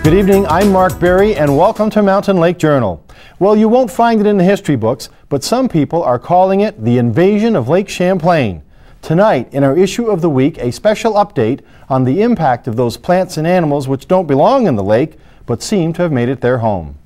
Good evening, I'm Mark Berry, and welcome to Mountain Lake Journal. Well, you won't find it in the history books, but some people are calling it the invasion of Lake Champlain. Tonight, in our issue of the week, a special update on the impact of those plants and animals which don't belong in the lake, but seem to have made it their home.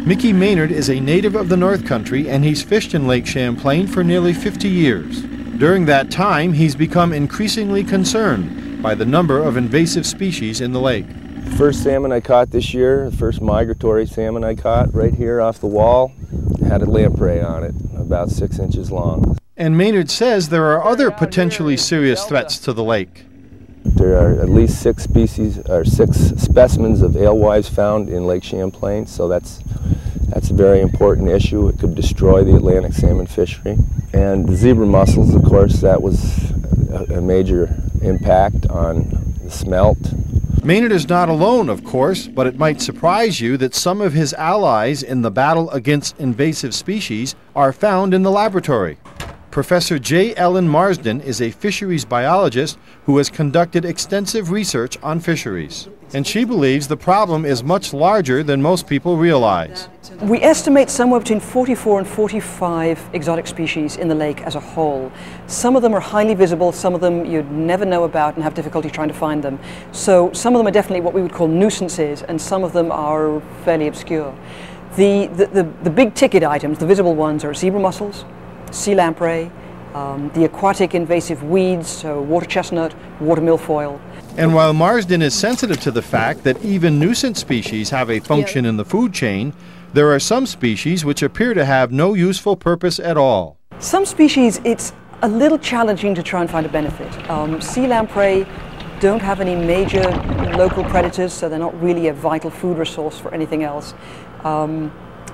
Mickey Maynard is a native of the North Country, and he's fished in Lake Champlain for nearly 50 years. During that time, he's become increasingly concerned by the number of invasive species in the lake. The first salmon I caught this year, the first migratory salmon I caught right here off the wall, had a lamprey on it, about 6 inches long. And Maynard says there are other potentially serious threats to the lake. There are at least 6 specimens of alewives found in Lake Champlain, so that's a very important issue. It could destroy the Atlantic salmon fishery. And the zebra mussels, of course, that was a major impact on the smelt. Maynard is not alone, of course, but it might surprise you that some of his allies in the battle against invasive species are found in the laboratory. Professor J. Ellen Marsden is a fisheries biologist who has conducted extensive research on fisheries. And she believes the problem is much larger than most people realize. We estimate somewhere between 44 and 45 exotic species in the lake as a whole. Some of them are highly visible, some of them you'd never know about and have difficulty trying to find them. So some of them are definitely what we would call nuisances, and some of them are fairly obscure. The big ticket items, the visible ones, are zebra mussels, sea lamprey, the aquatic invasive weeds, so water chestnut, water milfoil. And while Marsden is sensitive to the fact that even nuisance species have a function in the food chain, there are some species which appear to have no useful purpose at all. Some species, it's a little challenging to try and find a benefit. Sea lamprey don't have any major local predators, so they're not really a vital food resource for anything else.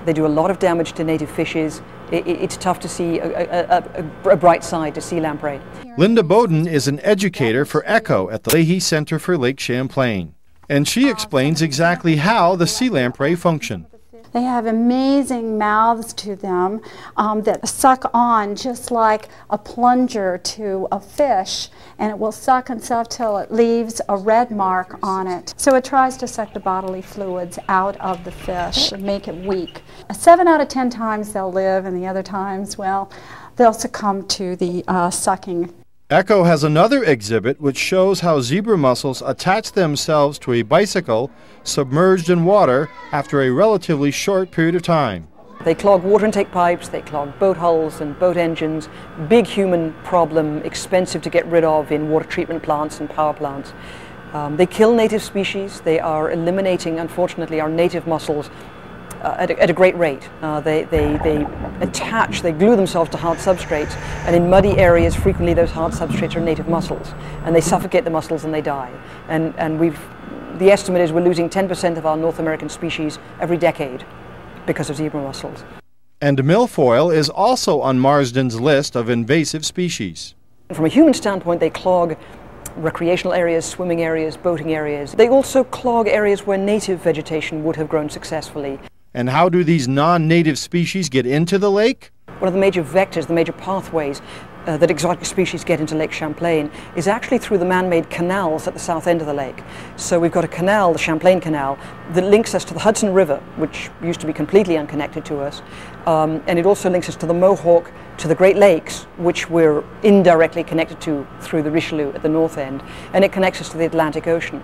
They do a lot of damage to native fishes. It's tough to see a bright side to sea lamprey. Linda Bowden is an educator for ECHO at the Leahy Center for Lake Champlain. And she explains exactly how the sea lamprey function. They have amazing mouths to them that suck on just like a plunger to a fish, and it will suck itself till it leaves a red mark on it. So it tries to suck the bodily fluids out of the fish and make it weak. 7 out of 10 times they'll live, and the other times, well, they'll succumb to the sucking. ECHO has another exhibit which shows how zebra mussels attach themselves to a bicycle submerged in water after a relatively short period of time. They clog water intake pipes, they clog boat hulls and boat engines. Big human problem, expensive to get rid of in water treatment plants and power plants. They kill native species. They are eliminating, unfortunately, our native mussels at a great rate. They attach, they glue themselves to hard substrates, and in muddy areas frequently those hard substrates are native mussels, and they suffocate the mussels and they die. And the estimate is we're losing 10% of our North American species every decade because of zebra mussels. And milfoil is also on Marsden's list of invasive species. From a human standpoint, they clog recreational areas, swimming areas, boating areas. They also clog areas where native vegetation would have grown successfully. And how do these non-native species get into the lake? One of the major vectors, the major pathways that exotic species get into Lake Champlain is actually through the man-made canals at the south end of the lake. So we've got a canal, the Champlain Canal, that links us to the Hudson River, which used to be completely unconnected to us, and it also links us to the Mohawk, to the Great Lakes, which we're indirectly connected to through the Richelieu at the north end, and it connects us to the Atlantic Ocean.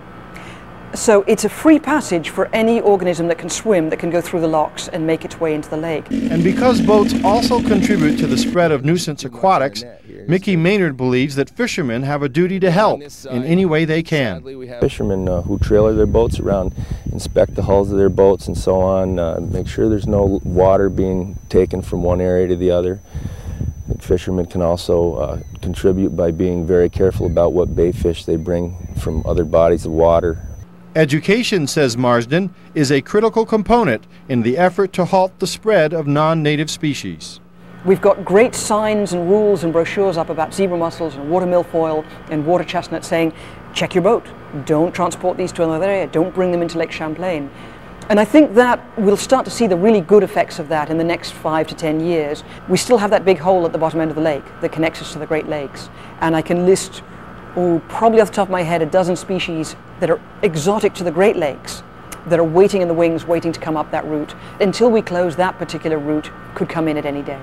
So it's a free passage for any organism that can swim, that can go through the locks and make its way into the lake. And because boats also contribute to the spread of nuisance aquatics, Mickey Maynard believes that fishermen have a duty to help in any way they can. Fishermen who trailer their boats around, inspect the hulls of their boats and so on, make sure there's no water being taken from one area to the other. I think fishermen can also contribute by being very careful about what bait fish they bring from other bodies of water. Education, says Marsden, is a critical component in the effort to halt the spread of non-native species. We've got great signs and rules and brochures up about zebra mussels and water milfoil and water chestnut saying, check your boat, don't transport these to another area, don't bring them into Lake Champlain. And I think that we'll start to see the really good effects of that in the next 5 to 10 years. We still have that big hole at the bottom end of the lake that connects us to the Great Lakes. And I can list probably off the top of my head, a dozen species that are exotic to the Great Lakes that are waiting in the wings, waiting to come up that route. Until we close that particular route, could come in at any day.